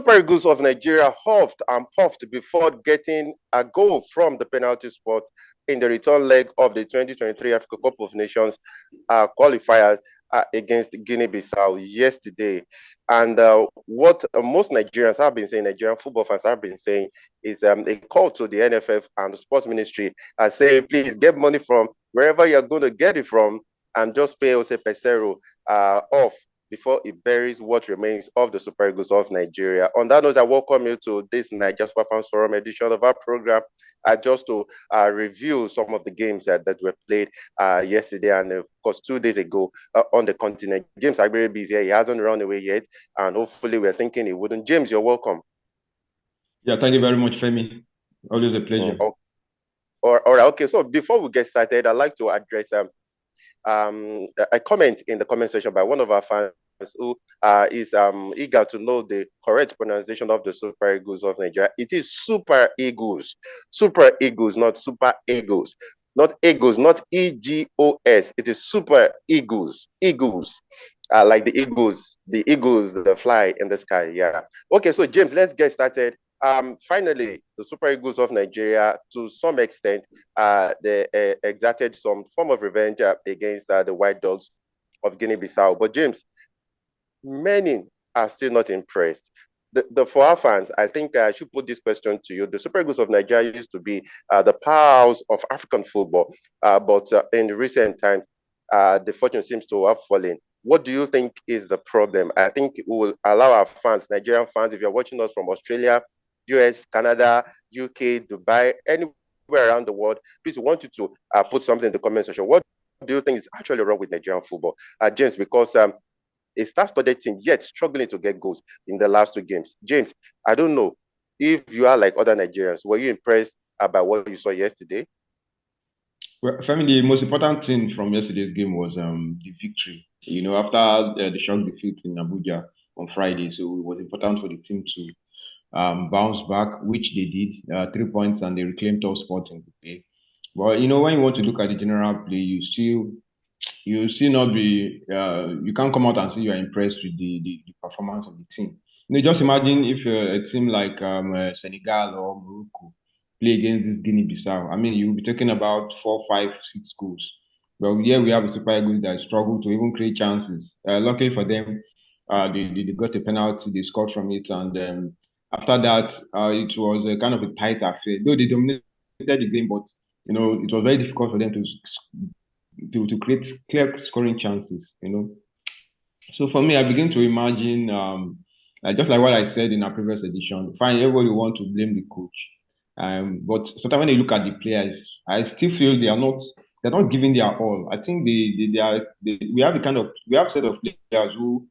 Super Eagles of Nigeria huffed and puffed before getting a goal from the penalty spot in the return leg of the 2023 Africa Cup of Nations qualifiers against Guinea Bissau yesterday. And what most Nigerians have been saying, Nigerian football fans have been saying, is a call to the NFF and the sports ministry saying, please get money from wherever you're going to get it from and just pay Jose Pesero off before it buries what remains of the Super Eagles of Nigeria. On that note, I welcome you to this Niger Super Fans Forum edition of our program, just to review some of the games that were played yesterday and, of course, 2 days ago on the continent. James Agbere is here. He hasn't run away yet, and hopefully we're thinking he wouldn't. James, you're welcome. Yeah, thank you very much, Femi. Always a pleasure. All right, okay. So before we get started, I'd like to address a comment in the comment section by one of our fans who is eager to know the correct pronunciation of the Super Eagles of Nigeria. It is Super Eagles, not Super Eagles, not Eagles, not EGOS. It is Super Eagles, like the eagles, the fly in the sky. Yeah. Okay, so James, let's get started. Finally, the Super Eagles of Nigeria, to some extent, they exerted some form of revenge against the White Dogs of Guinea-Bissau. But James, many are still not impressed. For our fans, I think I should put this question to you. The Super Eagles of Nigeria used to be the powerhouse of African football, but in recent times, the fortune seems to have fallen. What do you think is the problem? I think we will allow our fans, Nigerian fans, if you're watching us from Australia, US, Canada, UK, Dubai, anywhere around the world, please, we want you to put something in the comment section. What do you think is actually wrong with Nigerian football? James, because a star-studded team yet struggling to get goals in the last 2 games. James, I don't know if you are like other Nigerians. Were you impressed about what you saw yesterday? Well, Femi, the most important thing from yesterday's game was the victory. You know, after the shock defeat in Abuja on Friday, so it was important for the team to bounce back, which they did, 3 points, and they reclaimed top spot in the play. But you know, when you want to look at the general play, you still not be you can't come out and say you are impressed with the performance of the team. You know, just imagine if a team like Senegal or Morocco play against this Guinea-Bissau. I mean, you'll be talking about 4, 5, 6 goals. But here we have a Super Eagles that struggle to even create chances. Luckily for them, they got a penalty, they scored from it, and after that, it was a kind of a tight affair. Though they dominated the game, but you know, it was very difficult for them to create clear scoring chances, you know. So for me, I begin to imagine, just like what I said in our previous edition, fine, everybody want to blame the coach. But sometimes when you look at the players, I still feel they're not giving their all. I think we have a set of players who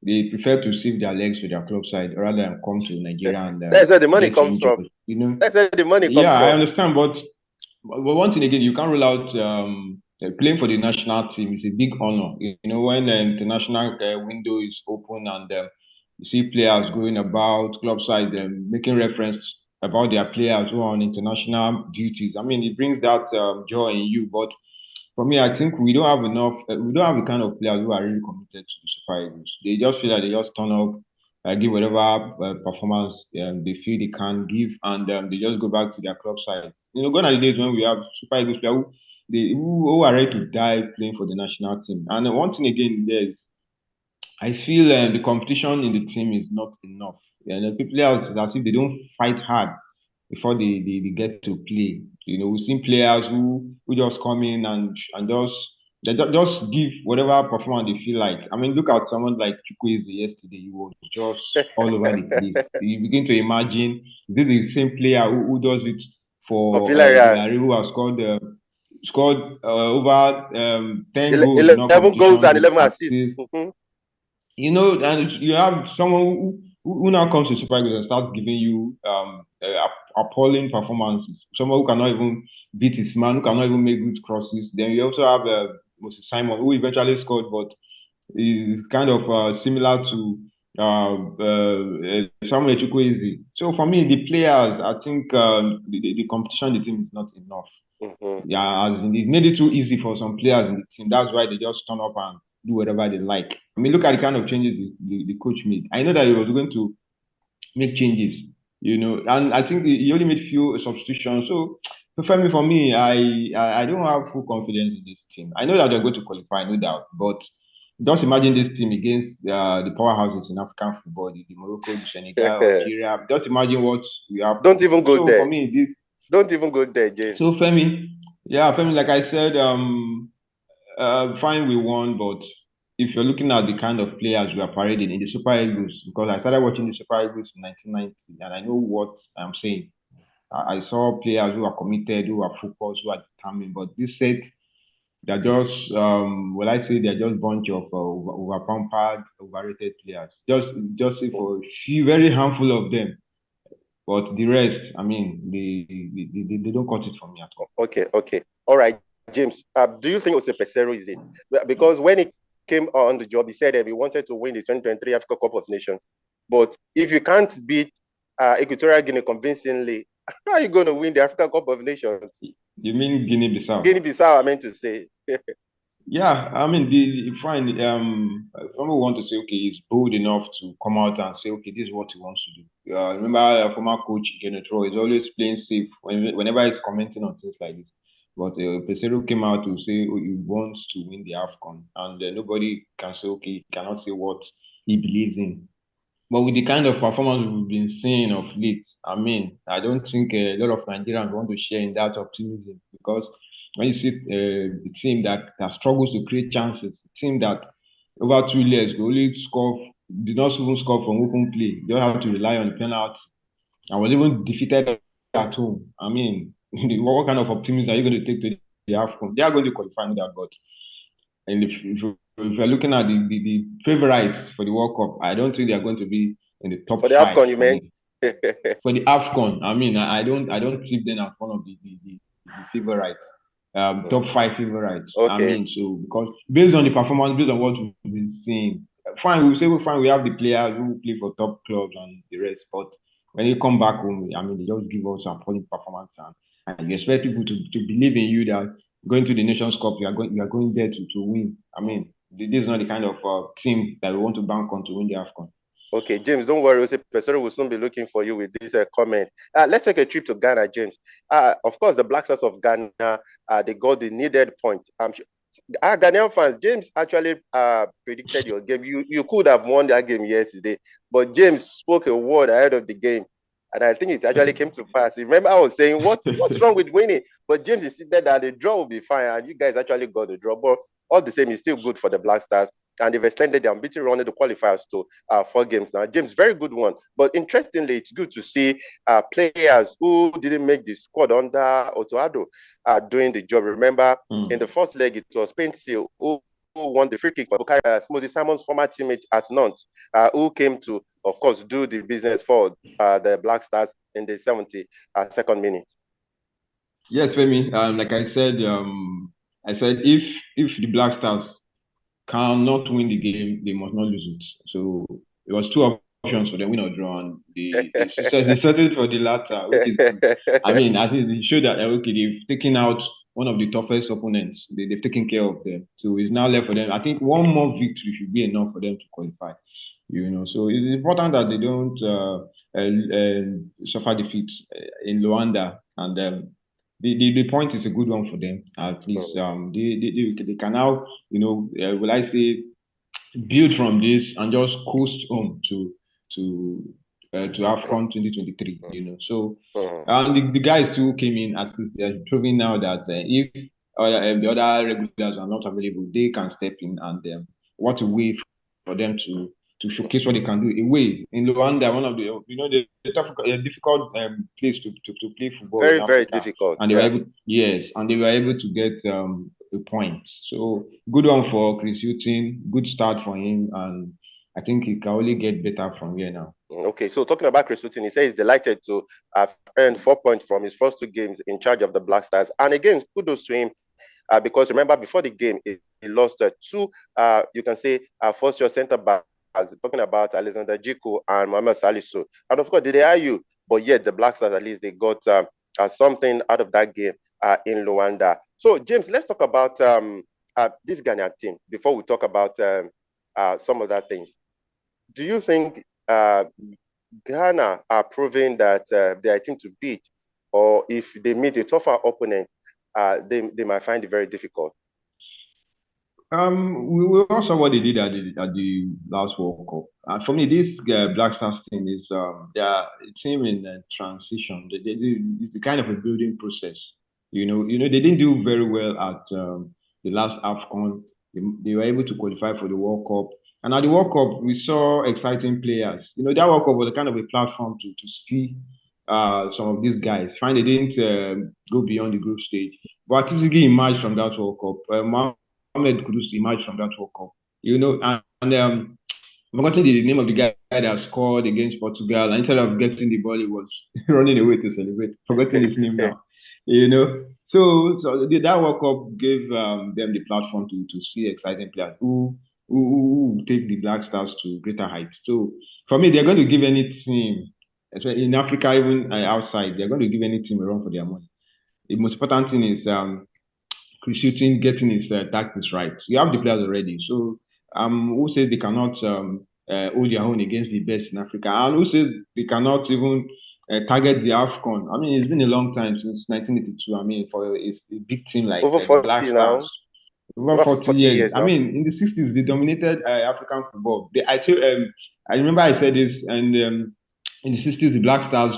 they prefer to save their legs for their club side rather than come to Nigeria and that's where the money comes from. You know, that's where the money comes from. I understand, but one thing again, you can't rule out playing for the national team is a big honor. You know, when the international window is open and you see players going about club side and making reference about their players who are on international duties. I mean, it brings that joy in you. But for me, I think we don't have enough. We don't have the kind of players who are really committed to the Super Eagles. They just feel like they just turn up, give whatever performance they feel they can give, and they just go back to their club side. You know, gone are the days when we have Super Eagles players who are ready to die playing for the national team. And one thing again, there is, I feel the competition in the team is not enough. And the people else, as if they don't fight hard before they get to play. You know, we've seen players who just come in and just give whatever performance they feel like. I mean, look at someone like Chukwueze yesterday. He was just all over the place. You begin to imagine this is the same player who does it for Villarreal, who has scored over 10 goals. 11 goals and 11 assists. You know, and you have someone who now comes to Super Eagles and starts giving you appalling performances. Someone who cannot even beat his man, who cannot even make good crosses. Then you also have Moses Simon, who eventually scored, but is kind of similar to Samuel Chukwueze. So for me, the players, I think the competition in the team is not enough. Yeah, as in, it made it too easy for some players in the team. That's why they just turn up and do whatever they like. I mean, look at the kind of changes the coach made. I know that he was going to make changes. And I think he only made few substitutions. So for me, I don't have full confidence in this team. I know that they're going to qualify, no doubt, but just imagine this team against the powerhouses in African football, the Morocco, the Senegal, Algeria. Just imagine what we have. Don't even go So for there. me, Don't even go there, James. so Femi, yeah, Femi, like I said, fine, we won, but if you're looking at the kind of players we are parading in the Super Eagles, because I started watching the Super Eagles in 1990, and I know what I'm saying. I saw players who are committed, who are focused, who are determined, but this set, they're just, well, I say they're just bunch of over-pampered, overrated players. Just say for a few, very handful of them, but the rest, I mean, they don't cut it from me at all. Okay. All right, James. Do you think Jose Peseiro is it? Because when he came on the job, he said that he wanted to win the 2023 Africa Cup of Nations. But if you can't beat Equatorial Guinea convincingly, how are you going to win the Africa Cup of Nations? You mean Guinea Bissau? Guinea Bissau, I meant to say. Yeah, I mean, fine. Someone want to say, okay, he's bold enough to come out and say, okay, this is what he wants to do. Remember, former coach Genetro is always playing safe whenever he's commenting on things like this. But Pesero came out to say he wants to win the AFCON, and nobody can say, okay, he cannot say what he believes in. But with the kind of performance we've been seeing of late, I mean, I don't think a lot of Nigerians want to share in that optimism because when you see a team that struggles to create chances, a team that over 2 years only did not even score from open play, they have to rely on penalty, and was even defeated at home. I mean, what kind of optimism are you going to take to the AFCON? They are going to qualify with that, but and if you're looking at the favorites for the World Cup, I don't think they are going to be in the top For the five AFCON, you for meant? me. For the AFCON, I mean, I don't tip them as one of the favorites, top five favorites. I Okay. mean, so because based on the performance, based on what we've been seeing, fine, we have the players who play for top clubs and the rest, but when you come back home, I mean, they just give us a poor performance, and you expect people to believe in you that going to the Nations Cup, you are going there to win. I mean, this is not the kind of team that we want to bank on to win the AFCON. Okay, James, don't worry. Jose Pesero will soon be looking for you with this comment. Let's take a trip to Ghana, James. Of course, the Black Stars of Ghana, they got the needed point. I'm sure. Our Ghanaian fans, James actually predicted your game. You could have won that game yesterday, but James spoke a word ahead of the game, and I think it actually came to pass. Remember, I was saying, what's wrong with winning? But James insisted that the draw will be fine, and you guys actually got the draw. But all the same, it's still good for the Black Stars, and they've extended their unbeaten run in the qualifiers to 4 games now. James, very good one. But interestingly, it's good to see players who didn't make the squad under Otoado doing the job. Remember, in the first leg, it was Pencil who won the free kick for Bukai, Moses Simon's former teammate at Nantes, who came to, of course, do the business for the Black Stars in the 72nd minute. Yes, Femi. Like I said if the Black Stars cannot win the game, they must not lose it. So it was two options for them, win or draw, and they settled for the latter, which is good. I mean, I think they showed that okay, they've taken out one of the toughest opponents. They've taken care of them. So it's now left for them. I think one more victory should be enough for them to qualify. So it's important that they don't suffer defeat in Luanda, and the point is a good one for them. At least they can now, will I say, build from this and just coast home to AFCON 2023. So the guys who came in, at least they're proving now that if the other regulars are not available, they can step in, and what a way for them to showcase what they can do away in Luanda, one of the difficult place to play football in Very, very Africa, difficult. and they were able to get a point. So good one for Chris Hughton, good start for him, and I think he can only get better from here now. Okay, so talking about Chris Hughton, he says he's delighted to have earned 4 points from his first 2 games in charge of the Black Stars. And again, kudos to him because remember, before the game, he lost two, you can say, first-year centre backs, talking about Alexander Jiku and Mohamed Salisu. And of course, they are you, but yet the Black Stars, at least, they got something out of that game in Luanda. So, James, let's talk about this Ghanaian team before we talk about some other things. Do you think Ghana are proving that they are a team to beat, or if they meet a tougher opponent, they might find it very difficult. We also saw what they did at the last World Cup. And for me, this Black Stars team is they are a team in transition. It's the kind of a building process. They didn't do very well at the last AFCON. They were able to qualify for the World Cup. And at the World Cup, we saw exciting players. That World Cup was a kind of a platform to see some of these guys. Fine, they didn't go beyond the group stage. But Tsigi emerged from that World Cup. Mohamed Kudus emerged from that World Cup. And I'm forgetting the name of the guy that scored against Portugal. And instead of getting the ball, he was running away to celebrate. Forgetting his name now. So that World Cup gave them the platform to see exciting players who take the Black Stars to greater heights. So for me, they're going to give any team, especially in Africa, even outside, they're going to give any team a run for their money. The most important thing is shooting, getting his tactics right. You have the players already. So who says they cannot hold their own against the best in Africa? And who says they cannot even target the AFCON? I mean, it's been a long time since 1982. I mean, for a big team like Over the Black 40 Stars, now, over over 40 40 years. years I now. mean, in the 60s, they dominated African football. I remember I said this, and in the 60s, the Black Stars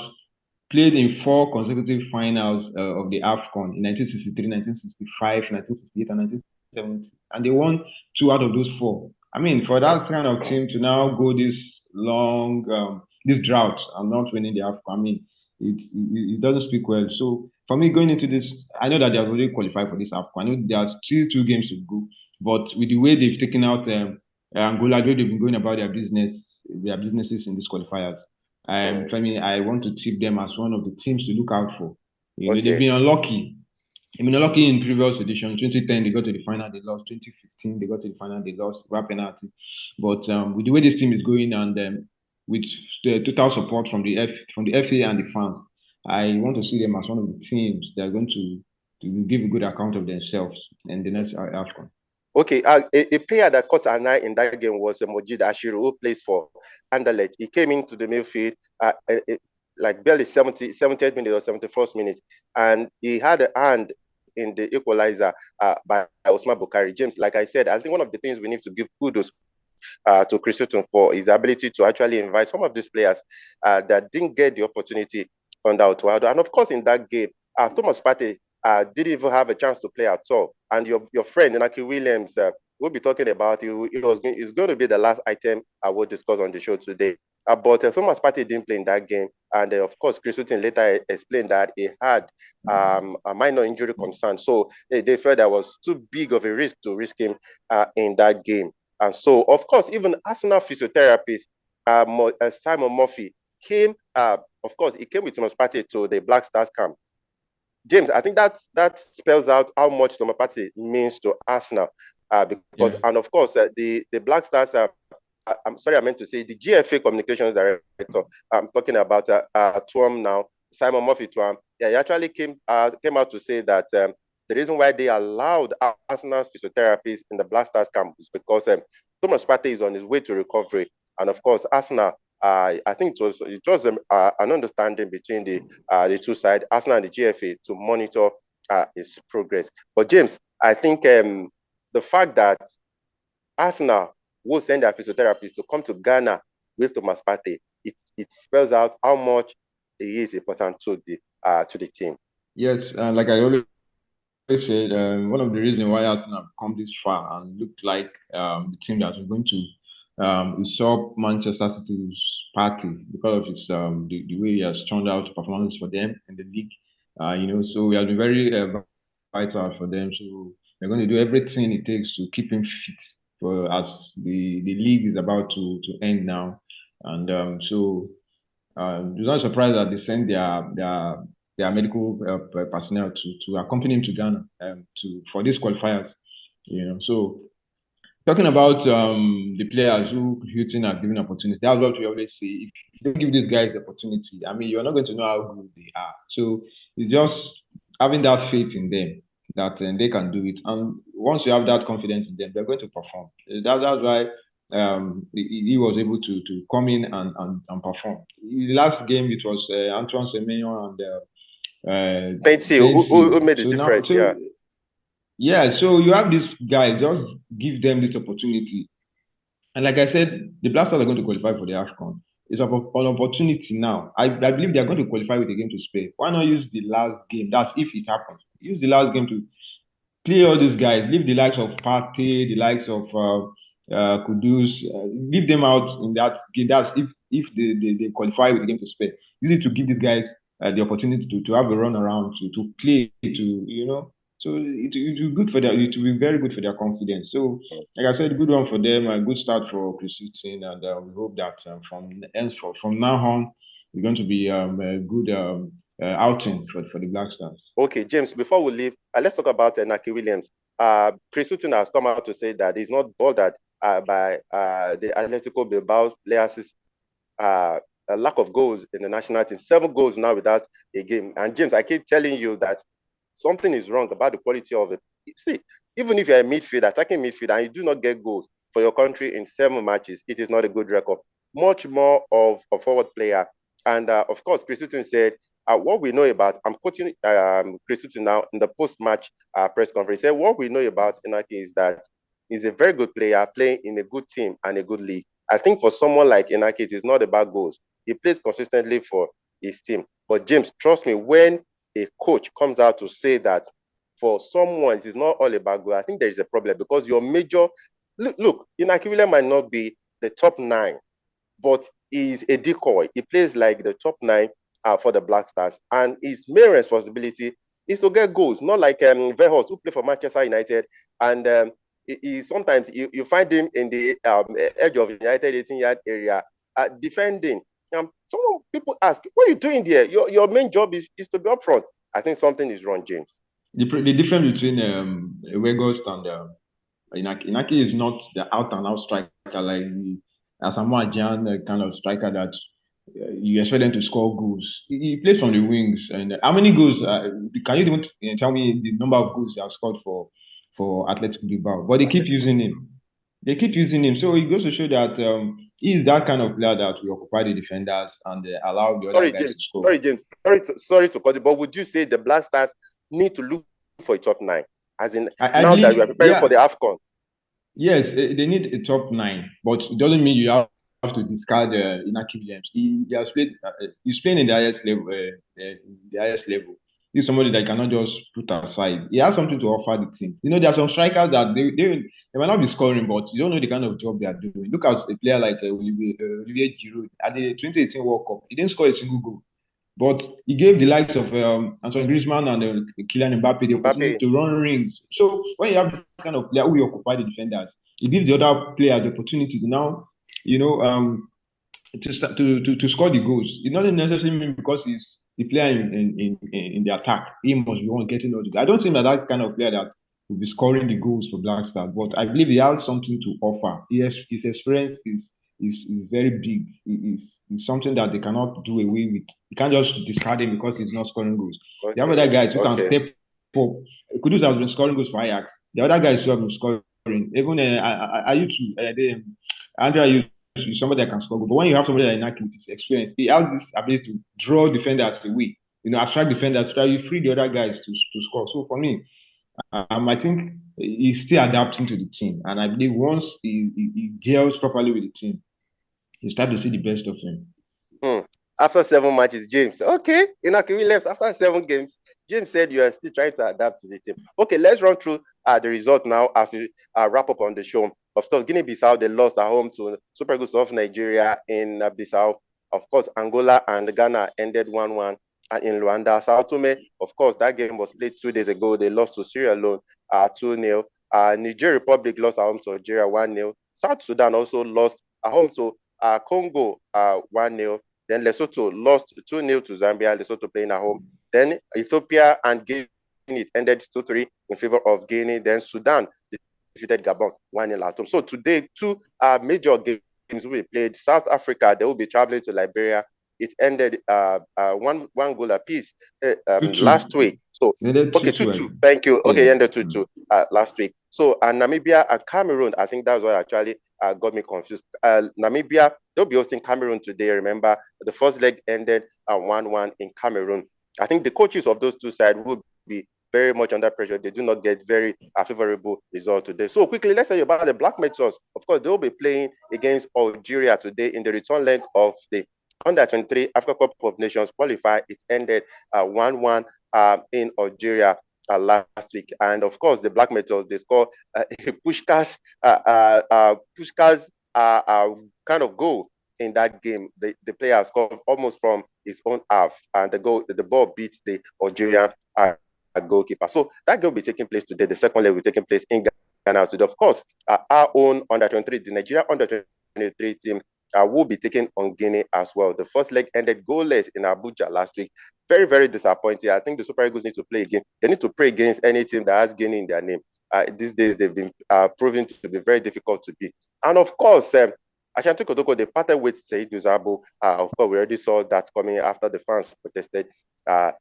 played in four consecutive finals of the AFCON in 1963, 1965, 1968, and 1970. And they won two out of those four. I mean, for that kind of team to now go this long, this drought and not winning the AFCON, I mean, it doesn't speak well. So for me, going into this, I know that they have already qualified for this AFCON. I know there are still two games to go, but with the way they've taken out Angola, the way they've been going about their businesses in these qualifiers, Mm, for me, I want to tip them as one of the teams to look out for. They've okay. been unlucky. I mean, unlucky in previous edition. 2010, they got to the final, they lost. 2015, they got to the final, they lost by penalty. But with the way this team is going and with the total support from the FA and the fans, I want to see them as one of the teams that are going to give a good account of themselves in the next AFCON. Okay, a player that caught an eye in that game was Mojid Ashiru, who plays for Anderlecht. He came into the midfield like barely 70th minute or 71st minute, and he had a hand in the equalizer by Osman Bukari. James, like I said, I think one of the things we need to give kudos to Chris Hutton for his ability to actually invite some of these players that didn't get the opportunity under Otuado. And of course, in that game, Thomas Partey didn't even have a chance to play at all. And your friend, Inaki Williams, we'll be talking about it's going to be the last item I will discuss on the show today. But Thomas Partey didn't play in that game. And of course, Chris Hutton later explained that he had a minor injury concern. So they felt that was too big of a risk to risk him in that game. And so, of course, even Arsenal physiotherapist Simon Murphy came. Of course, he came with Thomas Partey to the Black Stars camp. James, I think that spells out how much Thomas Partey means to Arsenal. Because, Yeah. and of course, the Black Stars. I'm sorry, I meant to say the GFA communications director. I'm talking about Tuam now, Simon Murphy Tuam. Yeah, he actually came out to say that the reason why they allowed Arsenal's physiotherapists in the Black Stars camp is because Thomas Partey is on his way to recovery, and of course Arsenal. I think it was an understanding between the two sides, Arsenal and the GFA, to monitor his progress. But James, I think the fact that Arsenal will send their physiotherapists to come to Ghana with Thomas Partey, it spells out how much he is important to the team. Yes, like I always said, one of the reasons why Arsenal have come this far and looked like the team that was going to usurp Manchester City's party because of the way he has turned out performances for them in the league. So he has been very vital for them. So they're going to do everything it takes to keep him fit for as the league is about to end now. And it's not a surprise that they send their medical personnel to accompany him to Ghana to for these qualifiers. So talking about the players who Houston have given opportunity, that's what we always say. If you don't give these guys the opportunity, I mean, you're not going to know how good they are. So it's just having that faith in them that they can do it. And once you have that confidence in them, they're going to perform. That's why he was able to come in and perform. The last game it was Antoine Semenyo and Patsy, who Pensy. made the So now, difference? Yeah. yeah, so you have these guys, just give them this opportunity. And like I said, the Black Stars are going to qualify for the AFCON. It's an opportunity now. I believe they are going to qualify with a game to spare. Why not use the last game? That's if it happens. Use the last game to play all these guys. Leave the likes of Partey, the likes of Kudus. Leave them out in that game. That's if they qualify with the game to spare. You need to give these guys the opportunity to have a run around, to play, So it will be good for their. It will be very good for their confidence. So like I said, good one for them. A good start for Chris Hughton, and we hope that from now on, it's going to be a good outing for the Black Stars. Okay, James, before we leave, let's talk about Naki Williams. Chris Hughton has come out to say that he's not bothered by the Atletico Bilbao players' a lack of goals in the national team. 7 goals now without a game. And James, I keep telling you that something is wrong about the quality of it. See, even if you're a midfielder, attacking midfielder, and you do not get goals for your country in 7 matches, it is not a good record. Much more of a forward player. And of course, Chris Hughton said, what we know about, I'm quoting Chris Hughton now in the post-match press conference, he said, what we know about Inaki is that he's a very good player playing in a good team and a good league. I think for someone like Inaki, it is not about goals. He plays consistently for his team. But James, trust me, when a coach comes out to say that for someone, it is not all about goal, I think there is a problem because your major, look, Inaki Williams might not be the top 9, but he's a decoy. He plays like the top 9 for the Black Stars. And his main responsibility is to get goals, not like Verhos, who play for Manchester United. And sometimes you find him in the edge of United 18-yard area defending. Some people ask, what are you doing there? Your main job is to be up front. I think something is wrong, James. The difference between Weghorst and Inaki is not the out and out striker like the Asamoah Gyan kind of striker that you expect them to score goals. He plays from the wings, and how many goals? Can you even tell me the number of goals they have scored for Athletic Bilbao? But they keep using him. They keep using him, so it goes to show that he is that kind of player that will occupy the defenders and allow the other guys to score. Sorry, James. Sorry to cut you, but would you say the Black Stars need to look for a top 9? As in, now that we are preparing for the AFCON. Yes, they need a top 9, but it doesn't mean you have to discard Inaki Williams. He has played. He's playing in the highest level. The highest level. He's somebody that cannot just put aside. He has something to offer the team. There are some strikers that they might not be scoring, but you don't know the kind of job they are doing. Look at a player like Olivier Giroud at the 2018 World Cup. He didn't score a single goal. But he gave the likes of Antoine Griezmann and Kylian Mbappe the opportunity to run rings. So when you have this kind of player who occupy the defenders, it gives the other player the opportunity to now, to score the goals. It doesn't necessarily mean because he's the player in the attack, he must be one getting all the goals. I don't think that kind of player that will be scoring the goals for Black Stars, but I believe he has something to offer. His experience is very big. It's something that they cannot do away with. You can't just discard him because he's not scoring goals. Okay. The other guys who can step up. Kudus has been scoring goals for Ajax. The other guys who have been scoring, even Andrea is somebody that can score goals. But when you have somebody like Naki with his experience, he has this ability to draw defenders away, attract defenders so that you free the other guys to score. So for me, I think he's still adapting to the team. And I believe once he gels properly with the team, you start to see the best of him. After 7 matches, James. Okay, Inaki Williams, after 7 games, James said you are still trying to adapt to the team. Okay, let's run through the result now as we wrap up on the show. Of course, Guinea Bissau, they lost at home to Super Eagles of Nigeria in Bissau. Of course, Angola and Ghana ended 1-1 in Luanda. Sao Tome, of course, that game was played 2 days ago. They lost to Sierra Leone 2-0. Niger Republic lost at home to Algeria 1-0. South Sudan also lost at home to Congo 1-0. Then Lesotho lost 2-0 to Zambia, Lesotho playing at home. Then Ethiopia and Guinea, it ended 2-3 in favor of Guinea. Then Sudan defeated Gabon 1-0 at home. So today, 2 major games will be played. South Africa, they will be traveling to Liberia. It ended one goal apiece last week. So Ended okay, 2-2, 2-2. Thank you. yeah. Okay, ended 2-2 last week. So Namibia and Cameroon, I think that's what actually got me confused. Namibia, they'll be hosting Cameroon today. Remember, the first leg ended 1-1 in Cameroon. I think the coaches of those two sides will be very much under pressure. They do not get very favorable result today. So quickly, let's say about the Black Metals. Of course, they will be playing against Algeria today in the return leg of the Under-23 Africa Cup of Nations qualifier. It ended 1-1 in Algeria last week. And of course, the Black Metals, they score Pushkas kind of goal in that game. The player scored almost from his own half, and the ball beats the Algerian goalkeeper. So that game will be taking place today. The second leg will be taking place in Ghana today. Of course, our own Under-23, the Nigeria Under-23 team will be taking on Guinea as well. The first leg ended goalless in Abuja last week. Very, very disappointing. I think the Super Eagles need to play again. They need to play against any team that has Guinea in their name. These days, they've been proven to be very difficult to beat. And of course, Ashanti Kotoko, they parted with Seydou Zabo. Of course, we already saw that coming after the fans protested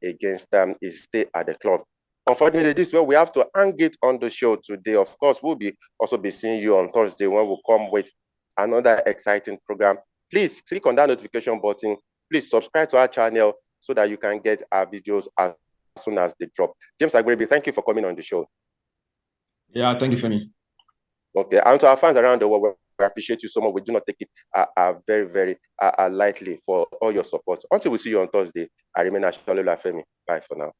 against his stay at the club. Unfortunately, this is where we have to hang it on the show today. Of course, we'll also be seeing you on Thursday when we'll come with another exciting program. Please click on that notification button. Please subscribe to our channel so that you can get our videos as soon as they drop. James Agrebi, thank you for coming on the show. Yeah, thank you, Femi. Okay, and to our fans around the world, we appreciate you so much. We do not take it very, very lightly for all your support. Until we see you on Thursday, I remain Asholula Femi. Bye for now.